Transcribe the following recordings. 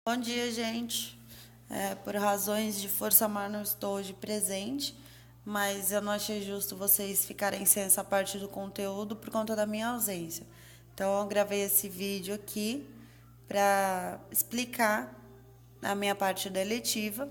Bom dia, gente. Por razões de força maior não estou hoje presente, mas eu não achei justo vocês ficarem sem essa parte do conteúdo por conta da minha ausência. Então, eu gravei esse vídeo aqui para explicar a minha parte da eletiva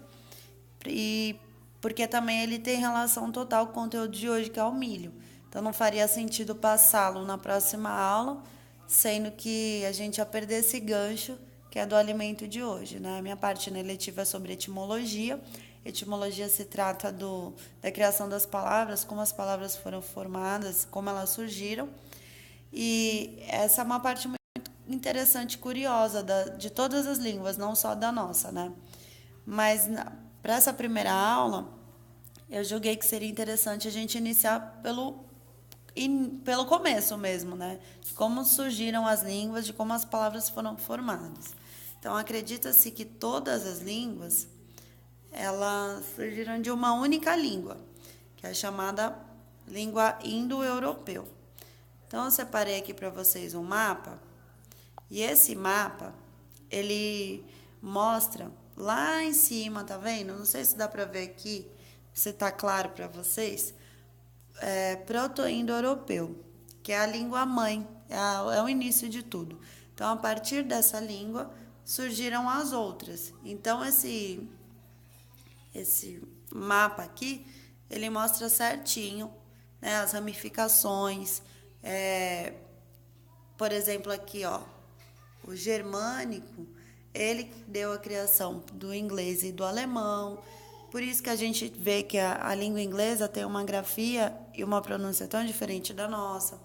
e porque também ele tem relação total com o conteúdo de hoje, que é o milho. Então, não faria sentido passá-lo na próxima aula, sendo que a gente ia perder esse gancho que é do alimento de hoje, né? A minha parte na eletiva é sobre etimologia. Etimologia se trata da criação das palavras, como as palavras foram formadas, como elas surgiram. E essa é uma parte muito interessante e curiosa de todas as línguas, não só da nossa, né? Mas para essa primeira aula, eu julguei que seria interessante a gente iniciar pelo começo mesmo, né? De como surgiram as línguas, de como as palavras foram formadas. Então, acredita-se que todas as línguas, elas surgiram de uma única língua, que é chamada língua indo-europeu. Então, eu separei aqui para vocês um mapa, e esse mapa, ele mostra lá em cima, tá vendo? Não sei se dá para ver aqui, se tá claro para vocês, proto-indo-europeu, que é a língua mãe, é o início de tudo. Então, a partir dessa língua, surgiram as outras. Então, esse mapa aqui, ele mostra certinho, né, as ramificações. Por exemplo, aqui, ó, o germânico, ele deu a criação do inglês e do alemão. Por isso que a gente vê que a língua inglesa tem uma grafia e uma pronúncia tão diferente da nossa.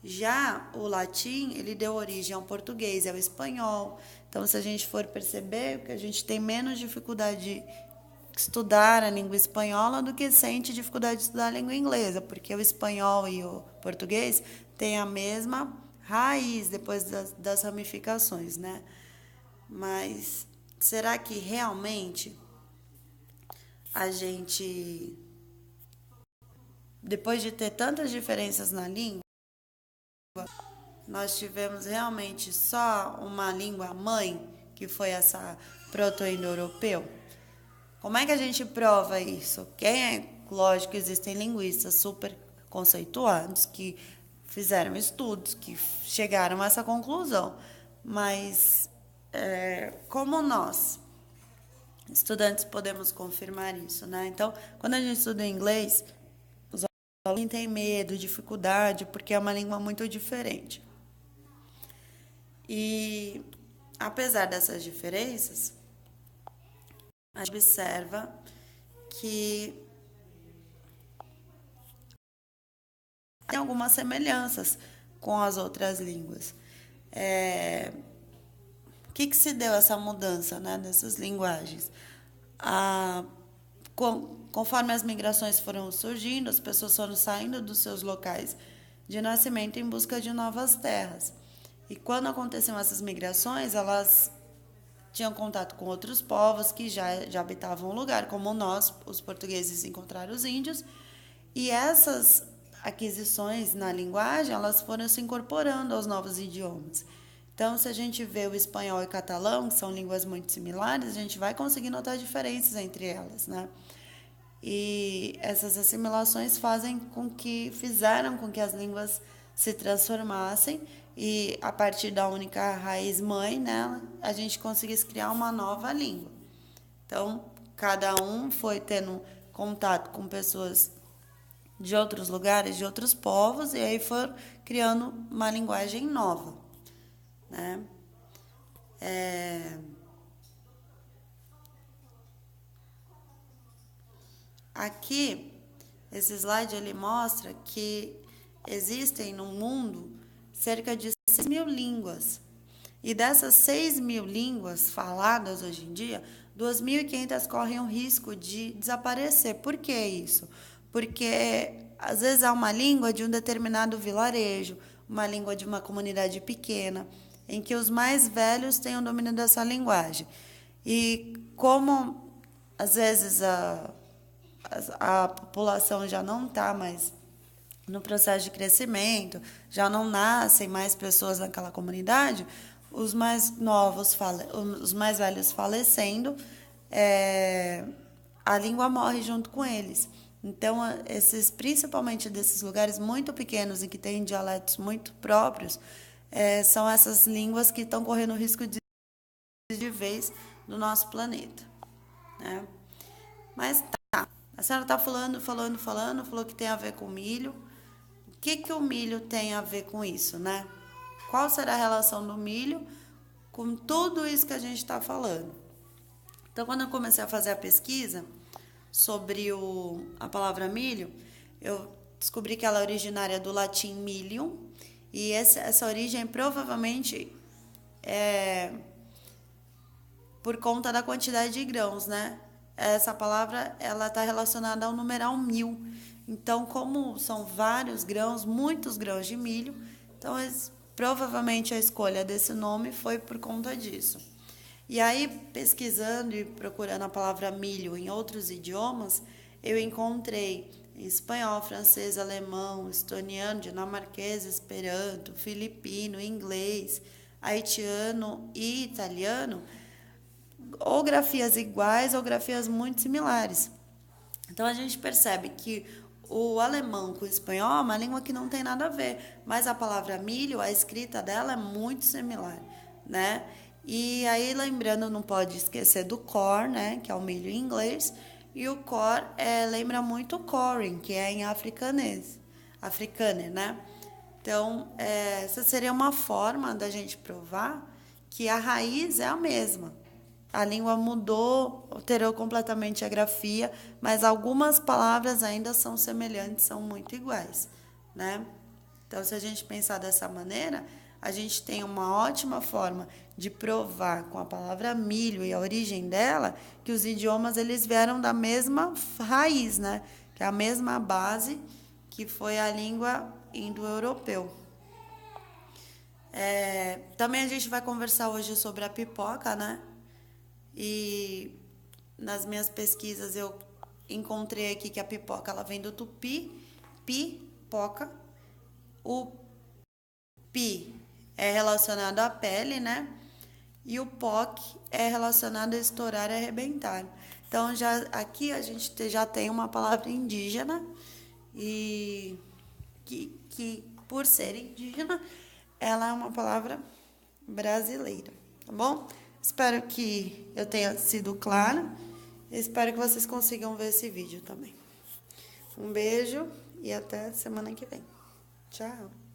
Já o latim, ele deu origem ao português e ao espanhol. Então, se a gente for perceber, que a gente tem menos dificuldade de estudar a língua espanhola do que sente dificuldade de estudar a língua inglesa, porque o espanhol e o português têm a mesma raiz depois das ramificações, né? Mas será que realmente a gente, depois de ter tantas diferenças na língua, nós tivemos realmente só uma língua mãe, que foi essa proto-indo-europeu? Como é que a gente prova isso? Lógico que existem linguistas super conceituados que fizeram estudos, que chegaram a essa conclusão, mas como nós, estudantes, podemos confirmar isso, né? Então, quando a gente estuda inglês, os alunos têm medo, dificuldade, porque é uma língua muito diferente. E, apesar dessas gente observa que tem algumas semelhanças com as outras línguas. O que se deu essa mudança, né, dessas linguagens? Conforme as migrações foram surgindo, as pessoas foram saindo dos seus locais de nascimento em busca de novas terras. E quando aconteciam essas migrações, elas tinham contato com outros povos que já habitavam o lugar, como nós, os portugueses, encontraram os índios, e essas aquisições na linguagem, elas foram se incorporando aos novos idiomas. Então, se a gente vê o espanhol e o catalão, que são línguas muito similares, a gente vai conseguir notar diferenças entre elas, né? E essas assimilações fizeram com que as línguas se transformassem e, a partir da única raiz mãe, né, a gente conseguisse criar uma nova língua. Então, cada um foi tendo contato com pessoas de outros lugares, de outros povos, e aí foram criando uma linguagem nova, né? Aqui, esse slide ele mostra que existem no mundo cerca de 6.000 línguas. E dessas 6.000 línguas faladas hoje em dia, 2.500 correm o risco de desaparecer. Por que isso? Porque às vezes há uma língua de um determinado vilarejo, uma língua de uma comunidade pequena, em que os mais velhos têm o domínio dessa linguagem. E como às vezes a população já não está mais no processo de crescimento, já não nascem mais pessoas naquela comunidade, os mais novos, os mais velhos falecendo, a língua morre junto com eles. Então, principalmente desses lugares muito pequenos e que têm dialetos muito próprios, são essas línguas que estão correndo risco de vez no nosso planeta, né? Mas tá, a senhora está falou que tem a ver com milho. O que o milho tem a ver com isso, né? Qual será a relação do milho com tudo isso que a gente está falando? Então, quando eu comecei a fazer a pesquisa sobre a palavra milho, eu descobri que ela é originária do latim milium, e essa origem provavelmente é por conta da quantidade de grãos, né? Essa palavra ela está relacionada ao numeral 1000. Então, como são vários grãos, muitos grãos de milho, então provavelmente a escolha desse nome foi por conta disso. E aí, pesquisando e procurando a palavra milho em outros idiomas, eu encontrei em espanhol, francês, alemão, estoniano, dinamarquês, esperanto, filipino, inglês, haitiano e italiano, ou grafias iguais ou grafias muito similares. Então a gente percebe que o alemão com o espanhol é uma língua que não tem nada a ver, mas a palavra milho, a escrita dela é muito similar, né? E aí, lembrando, não pode esquecer do corn, né, que é o milho em inglês, e o cor lembra muito corn, que é em africanês, afrikaner, né? Então, essa seria uma forma da gente provar que a raiz é a mesma. A língua mudou, alterou completamente a grafia, mas algumas palavras ainda são semelhantes, são muito iguais, né? Então, se a gente pensar dessa maneira, a gente tem uma ótima forma de provar com a palavra milho e a origem dela que os idiomas eles vieram da mesma raiz, né? Que é a mesma base que foi a língua indo-europeu. Também a gente vai conversar hoje sobre a pipoca, né? E nas minhas pesquisas eu encontrei aqui que a pipoca ela vem do tupi, pipoca. O pi é relacionado à pele, né? E o poc é relacionado a estourar e arrebentar. Então já aqui a gente já tem uma palavra indígena e que por ser indígena, ela é uma palavra brasileira, tá bom? Espero que eu tenha sido clara. Espero que vocês consigam ver esse vídeo também. Um beijo e até semana que vem. Tchau!